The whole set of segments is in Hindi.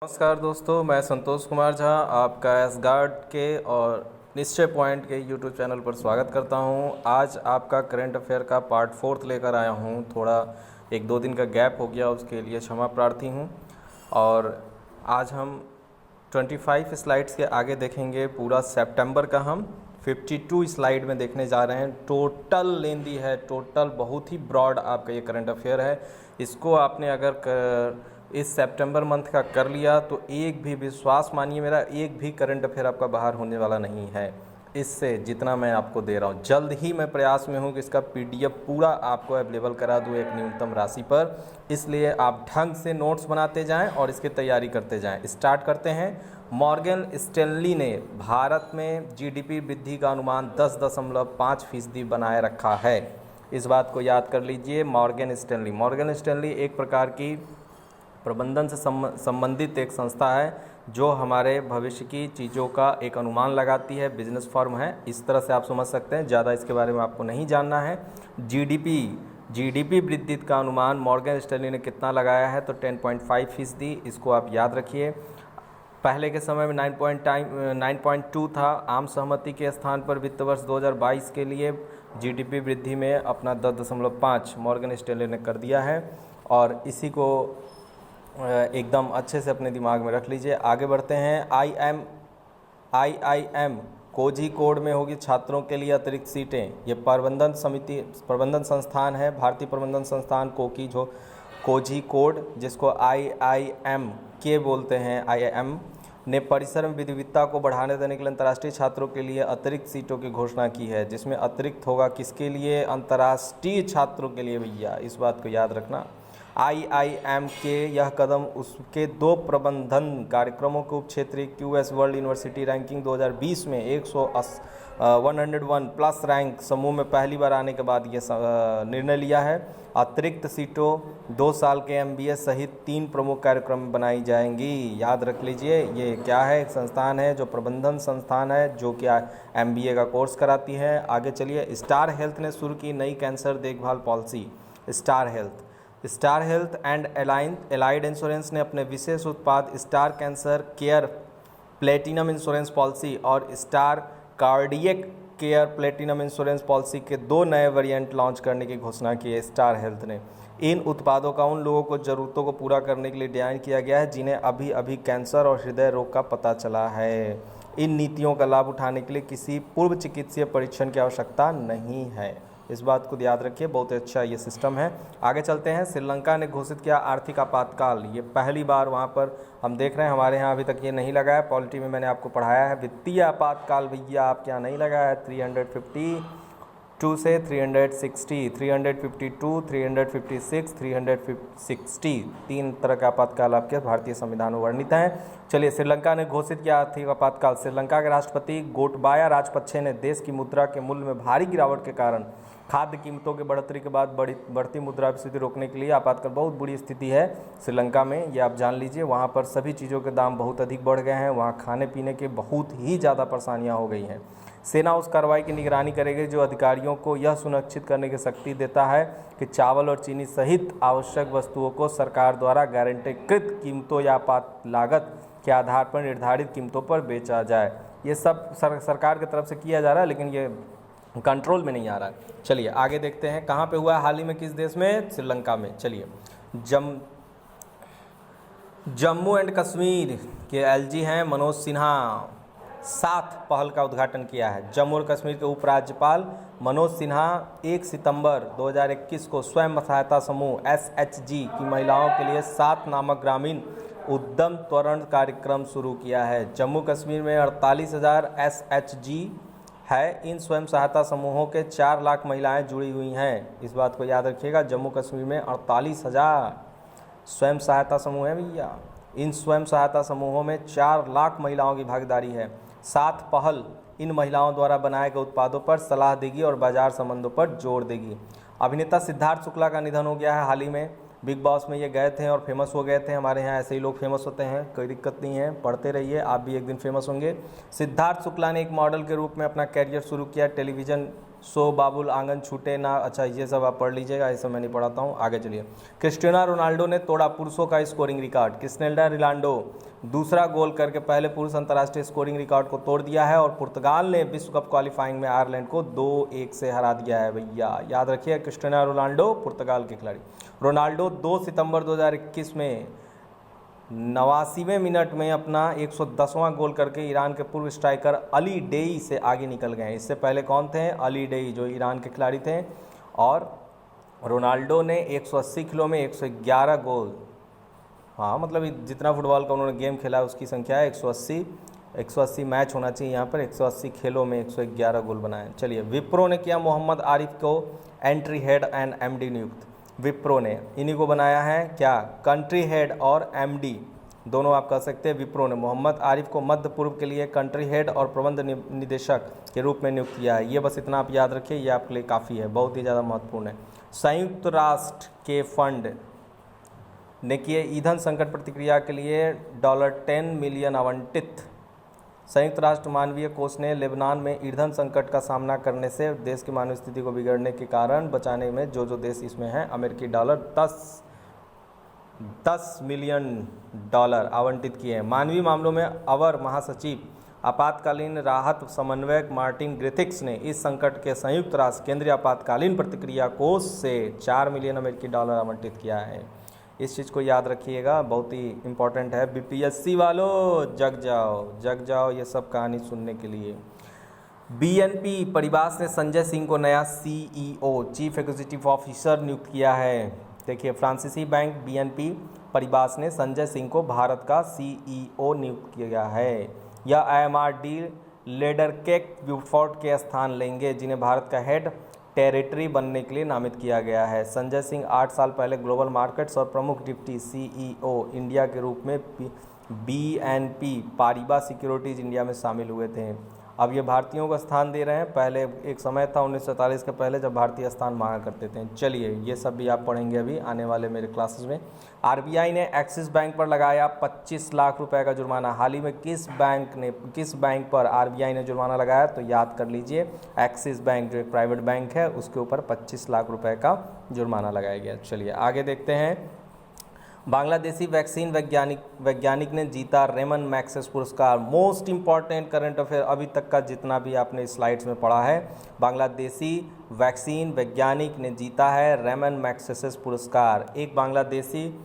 नमस्कार दोस्तों, मैं संतोष कुमार झा आपका एसगार्ड के और निश्चय पॉइंट के यूट्यूब चैनल पर स्वागत करता हूं। आज आपका करंट अफेयर का पार्ट 4 लेकर आया हूं। थोड़ा 1-2 दिन का गैप हो गया, उसके लिए क्षमा प्रार्थी हूं। और आज हम 25 स्लाइड्स के आगे देखेंगे। पूरा सितंबर का हम 52 स्लाइड में देखने जा रहे हैं। टोटल लेंदी है, टोटल बहुत ही ब्रॉड आपका ये करंट अफेयर है। इसको आपने अगर इस सितंबर मंथ का कर लिया तो एक भी, विश्वास मानिए मेरा, एक भी करंट अफेयर आपका बाहर होने वाला नहीं है इससे, जितना मैं आपको दे रहा हूँ। जल्द ही मैं प्रयास में हूँ कि इसका पीडीएफ पूरा आपको अवेलेबल करा दूँ एक न्यूनतम राशि पर। इसलिए आप ढंग से नोट्स बनाते जाएं और इसकी तैयारी करते जाएं। स्टार्ट करते हैं। मॉर्गन स्टैनली ने भारत में जीडीपी वृद्धि का अनुमान 10.5% बनाए रखा है। इस बात को याद कर लीजिए। मॉर्गन स्टैनली एक प्रकार की प्रबंधन से संबंधित एक संस्था है जो हमारे भविष्य की चीज़ों का एक अनुमान लगाती है। बिजनेस फर्म है, इस तरह से आप समझ सकते हैं। ज़्यादा इसके बारे में आपको नहीं जानना है। जीडीपी वृद्धि का अनुमान मॉर्गन स्टैनली ने कितना लगाया है तो 10.5%। इसको आप याद रखिए। पहले के समय में 9.2 था। आम सहमति के स्थान पर वित्त वर्ष 2022 के लिए जीडीपी वृद्धि में अपना 10.5 मॉर्गन स्टैनली ने कर दिया है। और इसी को एकदम अच्छे से अपने दिमाग में रख लीजिए। आगे बढ़ते हैं। आईआईएम कोझिकोड में होगी छात्रों के लिए अतिरिक्त सीटें। ये प्रबंधन संस्थान है, भारतीय प्रबंधन संस्थान कोझिकोड, जिसको आईआईएम के बोलते हैं। आईआईएम ने परिसर में विविधता को बढ़ाने देने के लिए अंतर्राष्ट्रीय छात्रों के लिए अतिरिक्त सीटों की घोषणा की है। जिसमें अतिरिक्त होगा किसके लिए? अंतर्राष्ट्रीय छात्रों के लिए भैया, इस बात को याद रखना। आईआईएम के यह कदम उसके 2 प्रबंधन कार्यक्रमों को उप क्षेत्रीय क्यूएस वर्ल्ड यूनिवर्सिटी रैंकिंग 2020 में 101 प्लस रैंक समूह में पहली बार आने के बाद ये निर्णय लिया है। अतिरिक्त सीटों 2 साल के एमबीए सहित 3 प्रमुख कार्यक्रम में बनाई जाएंगी। याद रख लीजिए। ये क्या है? एक संस्थान है जो प्रबंधन संस्थान है जो कि एमबीए का कोर्स कराती है। आगे चलिए। स्टार हेल्थ ने शुरू की नई कैंसर देखभाल policy. Star health and allied insurance ने अपने विशेष उत्पाद star cancer care platinum insurance policy और star cardiac care platinum insurance policy के 2 नए वेरिएंट लॉन्च करने की घोषणा की है स्टार हेल्थ ने। इन उत्पादों का उन लोगों को ज़रूरतों को पूरा करने के लिए डिज़ाइन किया गया है जिन्हें अभी अभी कैंसर और हृदय रोग का पता चला है। इन नीतियों का लाभ उठाने के लिए किसी पूर्व चिकित्सीय परीक्षण की आवश्यकता नहीं है। इस बात को याद रखिए। बहुत अच्छा ये सिस्टम है। आगे चलते हैं। श्रीलंका ने घोषित किया आर्थिक आपातकाल। ये पहली बार वहाँ पर हम देख रहे हैं। हमारे यहाँ अभी तक ये नहीं लगा है। पॉलिटी में मैंने आपको पढ़ाया है वित्तीय आपातकाल भैया, आपके यहाँ नहीं लगा है। 352 से 360, 352, 356, 360 3 तरह का आपातकाल आपके भारतीय संविधान में वर्णित हैं। चलिए। श्रीलंका ने घोषित किया आर्थिक आपातकाल। श्रीलंका के राष्ट्रपति गोटबाया राजपक्षे ने देश की मुद्रा के मूल्य में भारी गिरावट के कारण खाद्य कीमतों के बढ़ोतरी के बाद बढ़ती मुद्रास्फीति रोकने के लिए आपातकाल। बहुत बुरी स्थिति है श्रीलंका में, ये आप जान लीजिए। वहाँ पर सभी चीज़ों के दाम बहुत अधिक बढ़ गए हैं। वहाँ खाने पीने के बहुत ही ज़्यादा परेशानियाँ हो गई हैं। सेना उस कार्रवाई की निगरानी करेगी जो अधिकारियों को यह सुनिश्चित करने की शक्ति देता है कि चावल और चीनी सहित आवश्यक वस्तुओं को सरकार द्वारा गारंटीकृत कीमतों या आपात लागत के आधार पर निर्धारित कीमतों पर बेचा जाए। ये सब सरकार की तरफ से किया जा रहा है, लेकिन ये कंट्रोल में नहीं आ रहा है। चलिए आगे देखते हैं। कहाँ पे हुआ है हाल ही में, किस देश में? श्रीलंका में। चलिए। जम्मू एंड कश्मीर के एलजी हैं मनोज सिन्हा 7 पहल का उद्घाटन किया है। जम्मू और कश्मीर के उपराज्यपाल मनोज सिन्हा 1 सितंबर 2021 को स्वयं सहायता समूह एसएचजी की महिलाओं के लिए 7 नामक ग्रामीण उद्यम त्वरण कार्यक्रम शुरू किया है। जम्मू कश्मीर में 48,000 एसएचजी है। इन स्वयं सहायता समूहों के 4 लाख महिलाएं जुड़ी हुई हैं। इस बात को याद रखिएगा। जम्मू कश्मीर में 48,000 स्वयं सहायता समूह हैं भैया। इन स्वयं सहायता समूहों में 4 लाख महिलाओं की भागीदारी है। 7 पहल इन महिलाओं द्वारा बनाए गए उत्पादों पर सलाह देगी और बाजार संबंधों पर जोर देगी। अभिनेता सिद्धार्थ शुक्ला का निधन हो गया है हाल ही में। बिग बॉस में ये गए थे और फेमस हो गए थे। हमारे यहाँ ऐसे ही लोग फेमस होते हैं, कोई दिक्कत नहीं है, पढ़ते रहिए, आप भी एक दिन फेमस होंगे। सिद्धार्थ शुक्ला ने एक मॉडल के रूप में अपना कैरियर शुरू किया। टेलीविज़न शो बाबुल आंगन छूटे ना, अच्छा ये सब आप पढ़ लीजिएगा, ये सब मैं नहीं पढ़ाता हूँ। आगे चलिए। क्रिस्टियानो रोनाल्डो ने तोड़ा पुरुषों का स्कोरिंग रिकॉर्ड। क्रिस्टियानो रोनाल्डो दूसरा गोल करके पहले पुरुष अंतर्राष्ट्रीय स्कोरिंग रिकॉर्ड को तोड़ दिया है। और पुर्तगाल ने विश्व कप क्वालिफाइंग में आयरलैंड को 2-1 से हरा दिया है भैया, याद रखिए। क्रिस्टियानो रोनाल्डो पुर्तगाल के खिलाड़ी। रोनाल्डो 2 सितंबर 2021 में 89वें मिनट में अपना 110वां गोल करके ईरान के पूर्व स्ट्राइकर अली डेई से आगे निकल गए। इससे पहले कौन थे? अली डेई, जो ईरान के खिलाड़ी थे। और रोनाल्डो ने 180 खेलों में 111 गोल, हाँ मतलब जितना फुटबॉल का उन्होंने गेम खेला उसकी संख्या है 180 मैच होना चाहिए यहाँ पर, 180 खेलों में 111 गोल बनाए। चलिए, विप्रो ने किया मोहम्मद आरिफ को एंट्री हेड एंड एमडी नियुक्त। विप्रो ने इन्हीं को बनाया है क्या? कंट्री हेड और एमडी दोनों आप कह सकते हैं। विप्रो ने मोहम्मद आरिफ को मध्य पूर्व के लिए कंट्री हेड और प्रबंध निदेशक के रूप में नियुक्त किया है। ये बस इतना आप याद रखिए, ये आपके लिए काफ़ी है, बहुत ही ज़्यादा महत्वपूर्ण है। संयुक्त राष्ट्र के फंड ने किए ईंधन संकट प्रतिक्रिया के लिए $10 मिलियन आवंटित। संयुक्त राष्ट्र मानवीय कोष ने लेबनान में ईंधन संकट का सामना करने से देश की मानवीय स्थिति को बिगड़ने के कारण बचाने में जो देश इसमें हैं अमेरिकी डॉलर $10 मिलियन आवंटित किए हैं। मानवीय मामलों में अवर महासचिव आपातकालीन राहत समन्वयक मार्टिन ग्रिफिथ्स ने इस संकट के संयुक्त राष्ट्र केंद्रीय आपातकालीन प्रतिक्रिया कोष से $4 मिलियन अमेरिकी आवंटित किया है। इस चीज़ को याद रखिएगा, बहुत ही इंपॉर्टेंट है। बीपीएससी वालों जग जाओ ये सब कहानी सुनने के लिए। बीएनपी परिवास ने संजय सिंह को नया सीईओ चीफ एग्जीक्यूटिव ऑफिसर नियुक्त किया है। देखिए, फ्रांसीसी बैंक बीएनपी परिवास ने संजय सिंह को भारत का सीईओ नियुक्त किया है। यह आईएमआरडी लेडरकेक ब्यूफोर्ट के स्थान लेंगे, जिन्हें भारत का हेड टेरिटरी बनने के लिए नामित किया गया है। संजय सिंह 8 साल पहले ग्लोबल मार्केट्स और प्रमुख डिप्टी सीईओ इंडिया के रूप में बीएनपी पारिबा सिक्योरिटीज इंडिया में शामिल हुए थे। अब ये भारतीयों को स्थान दे रहे हैं। पहले एक समय था 1947 के पहले जब भारतीय स्थान मांगा करते थे। चलिए, ये सब भी आप पढ़ेंगे अभी आने वाले मेरे क्लासेस में। आरबीआई ने एक्सिस बैंक पर लगाया 25 लाख रुपए का जुर्माना। हाल ही में किस बैंक पर आरबीआई ने जुर्माना लगाया? तो याद कर लीजिए, एक्सिस बैंक जो एक प्राइवेट बैंक है उसके ऊपर 25 लाख रुपए का जुर्माना लगाया गया। चलिए आगे देखते हैं। बांग्लादेशी वैक्सीन वैज्ञानिक ने जीता रेमन मैग्सेसे पुरस्कार। मोस्ट इंपॉर्टेंट करंट अफेयर अभी तक का जितना भी आपने स्लाइड्स में पढ़ा है, बांग्लादेशी वैक्सीन वैज्ञानिक ने जीता है रेमन मैग्सेसे पुरस्कार। एक बांग्लादेशी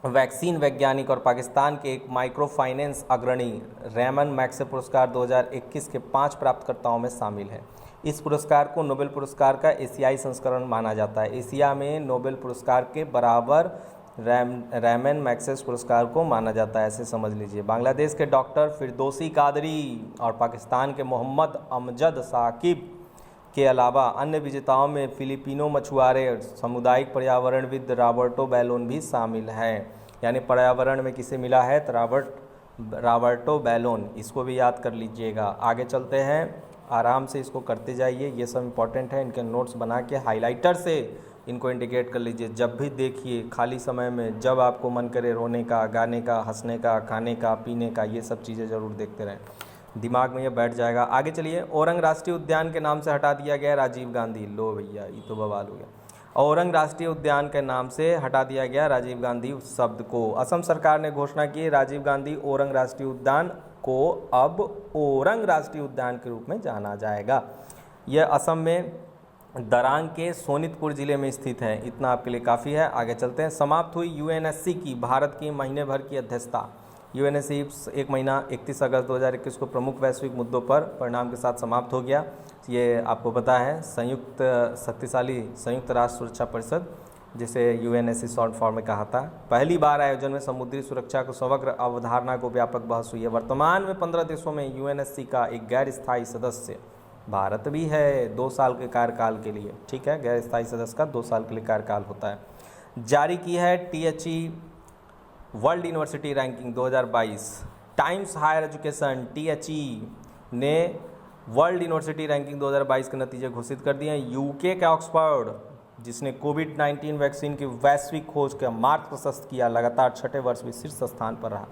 वैक्सीन वैज्ञानिक और पाकिस्तान के एक माइक्रो फाइनेंस अग्रणी रेमन मैग्सेसे पुरस्कार 2021 के 5 प्राप्तकर्ताओं में शामिल है। इस पुरस्कार को नोबेल पुरस्कार का एशियाई संस्करण माना जाता है। एशिया में नोबेल पुरस्कार के बराबर रेमन मैग्सेसे पुरस्कार को माना जाता है, ऐसे समझ लीजिए। बांग्लादेश के डॉक्टर फिरदौसी कादरी और पाकिस्तान के मोहम्मद अमजद साकिब के अलावा अन्य विजेताओं में फिलिपिनो मछुआरे और सामुदायिक पर्यावरणविद रॉबर्टो बैलोन भी शामिल हैं। यानी पर्यावरण में किसे मिला है? तो रॉबर्टो बैलोन, इसको भी याद कर लीजिएगा। आगे चलते हैं, आराम से इसको करते जाइए, ये सब इंपॉर्टेंट है। इनके नोट्स बना के हाइलाइटर से इनको इंडिकेट कर लीजिए। जब भी देखिए खाली समय में, जब आपको मन करे रोने का, गाने का, हंसने का, खाने का, पीने का, ये सब चीज़ें ज़रूर देखते रहें, दिमाग में ये बैठ जाएगा। आगे चलिए। औरंग राष्ट्रीय उद्यान के नाम से हटा दिया गया राजीव गांधी। लो भैया, ये तो बवाल हो गया। औरंग राष्ट्रीय उद्यान के नाम से हटा दिया गया राजीव गांधी शब्द को। असम सरकार ने घोषणा की राजीव गांधी औरंग राष्ट्रीय उद्यान को अब औरंग राष्ट्रीय उद्यान के रूप में जाना जाएगा। यह असम में दरांग के सोनितपुर जिले में स्थित है। इतना आपके लिए काफ़ी है। आगे चलते हैं। समाप्त हुई यूएनएससी की भारत की महीने भर की अध्यक्षता। यूएनएससी 1 महीना 31 अगस्त 2021 को प्रमुख वैश्विक मुद्दों पर परिणाम के साथ समाप्त हो गया। ये आपको पता है, शक्तिशाली संयुक्त राष्ट्र सुरक्षा परिषद, जिसे यूएनएससी शॉर्ट फॉर्म में कहा था। पहली बार आयोजन में समुद्री सुरक्षा को समग्र अवधारणा को व्यापक बहस हुई है। वर्तमान में 15 देशों में यूएनएससी का एक गैर स्थायी सदस्य भारत भी है 2 साल के कार्यकाल के लिए। ठीक है, गैर स्थायी सदस्य का 2 साल के लिए कार्यकाल होता है। जारी की है THE world university ranking 2022। Times higher education THE ने वर्ल्ड यूनिवर्सिटी रैंकिंग 2022 के नतीजे घोषित कर दिए हैं। यूके का ऑक्सफोर्ड, जिसने कोविड-19 वैक्सीन की वैश्विक खोज का मार्ग प्रशस्त किया, लगातार 6ठे वर्ष भी शीर्ष स्थान पर रहा।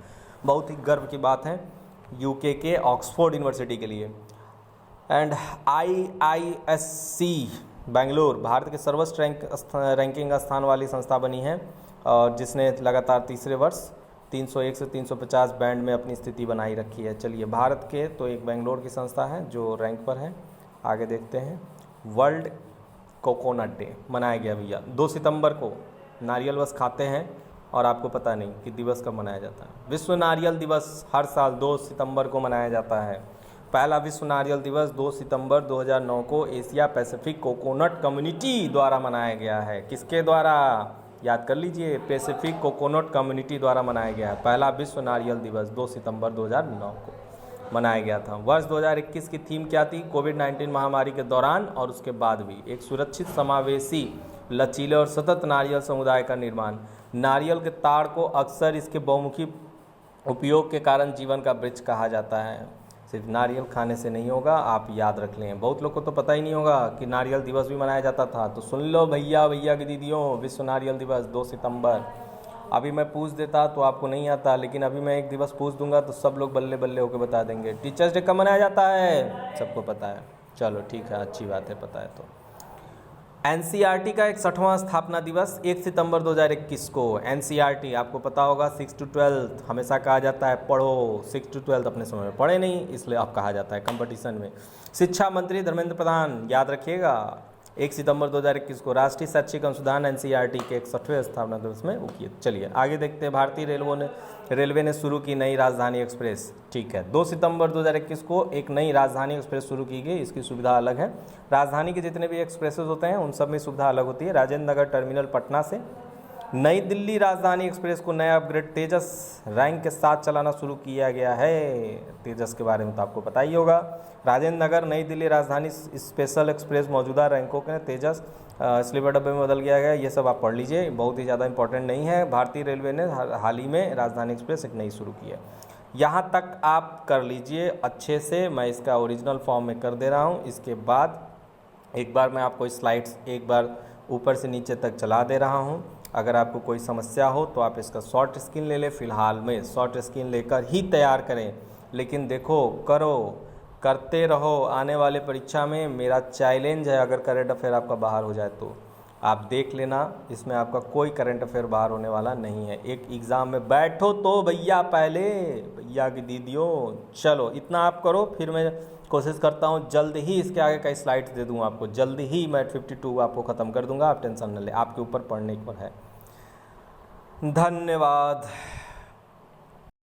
बहुत ही गर्व की बात है यूके के ऑक्सफोर्ड यूनिवर्सिटी के लिए। एंड आईआईएससी बेंगलोर भारत के सर्वोच्च रैंकिंग स्थान वाली संस्था बनी है, और जिसने लगातार तीसरे वर्ष 301 से 350 बैंड में अपनी स्थिति बनाई रखी है। चलिए, भारत के तो एक बेंगलोर की संस्था है जो रैंक पर है। आगे देखते हैं। वर्ल्ड कोकोनट डे मनाया गया भैया 2 सितंबर को। नारियल बस खाते हैं और आपको पता नहीं कि दिवस कब मनाया जाता है। विश्व नारियल दिवस हर साल 2 सितंबर को मनाया जाता है। पहला विश्व नारियल दिवस 2 सितंबर 2009 को एशिया पैसिफिक कोकोनट कम्युनिटी द्वारा मनाया गया है। किसके द्वारा? याद कर लीजिए, पैसिफिक कोकोनट कम्युनिटी द्वारा मनाया गया है। पहला विश्व नारियल दिवस 2 सितंबर 2009 को मनाया गया था। वर्ष 2021 की थीम क्या थी? कोविड-19 महामारी के दौरान और उसके बाद भी एक सुरक्षित, समावेशी, लचीले और सतत नारियल समुदाय का निर्माण। नारियल के ताड़ को अक्सर इसके बहुमुखी उपयोग के कारण जीवन का वृक्ष कहा जाता है। सिर्फ नारियल खाने से नहीं होगा, आप याद रख लें। बहुत लोग को तो पता ही नहीं होगा कि नारियल दिवस भी मनाया जाता था। तो सुन लो भैया की दीदियों, विश्व नारियल दिवस 2 सितंबर। अभी मैं पूछ देता तो आपको नहीं आता, लेकिन अभी मैं एक दिवस पूछ दूंगा तो सब लोग बल्ले बल्ले होकर बता देंगे। टीचर्स डे कब मनाया जाता है? सबको पता है। चलो ठीक है, अच्छी बात है, पता है तो। एनसीईआरटी का 61वां स्थापना दिवस 1 सितंबर 2021 को। एनसीईआरटी आपको पता होगा, 6 to 12 हमेशा कहा जाता है पढ़ो। 6 to 12 अपने समय में पढ़े नहीं, इसलिए अब कहा जाता है कंपटीशन में। शिक्षा मंत्री धर्मेंद्र प्रधान, याद रखिएगा, 1 सितंबर 2021 को राष्ट्रीय शैक्षिक अनुसंधान एनसीईआरटी के 61वें स्थापना दिवस में वो किए। चलिए आगे देखते हैं। भारतीय रेलवे ने शुरू की नई राजधानी एक्सप्रेस। ठीक है, 2 सितंबर 2021 को एक नई राजधानी एक्सप्रेस शुरू की गई। इसकी सुविधा अलग है। राजधानी के जितने भी एक्सप्रेसेस होते हैं उन सब में सुविधा अलग होती है। राजेंद्र नगर टर्मिनल पटना से नई दिल्ली राजधानी एक्सप्रेस को नया अपग्रेड तेजस रैंक के साथ चलाना शुरू किया गया है। तेजस के बारे में तो आपको पता ही होगा। राजेंद्र नगर नई दिल्ली राजधानी स्पेशल एक्सप्रेस मौजूदा रैंकों के तेजस स्लीपर डब्बे में बदल गया है। ये सब आप पढ़ लीजिए, बहुत ही ज़्यादा इंपॉर्टेंट नहीं है। भारतीय रेलवे ने हाल ही में राजधानी एक्सप्रेस एक नई शुरू की है। यहाँ तक आप कर लीजिए अच्छे से। मैं इसका ओरिजिनल फॉर्म में कर दे रहा हूँ। इसके बाद एक बार मैं आपको स्लाइड्स एक बार ऊपर से नीचे तक चला दे रहा हूँ। अगर आपको कोई समस्या हो तो आप इसका शॉर्ट स्क्रीन ले लें। फ़िलहाल में शॉर्ट स्क्रीन लेकर ही तैयार करें, लेकिन देखो करते रहो। आने वाले परीक्षा में मेरा चैलेंज है, अगर करंट अफेयर आपका बाहर हो जाए तो आप देख लेना, इसमें आपका कोई करंट अफेयर बाहर होने वाला नहीं है। एक एग्ज़ाम में बैठो तो भैया की दीदियों। चलो इतना आप करो, फिर मैं कोशिश करता हूँ जल्द ही इसके आगे का स्लाइड्स दे दूँ आपको। जल्द ही मैं 52 आपको ख़त्म कर दूँगा, आप टेंशन न ले, आपके ऊपर पढ़ने पर है। धन्यवाद।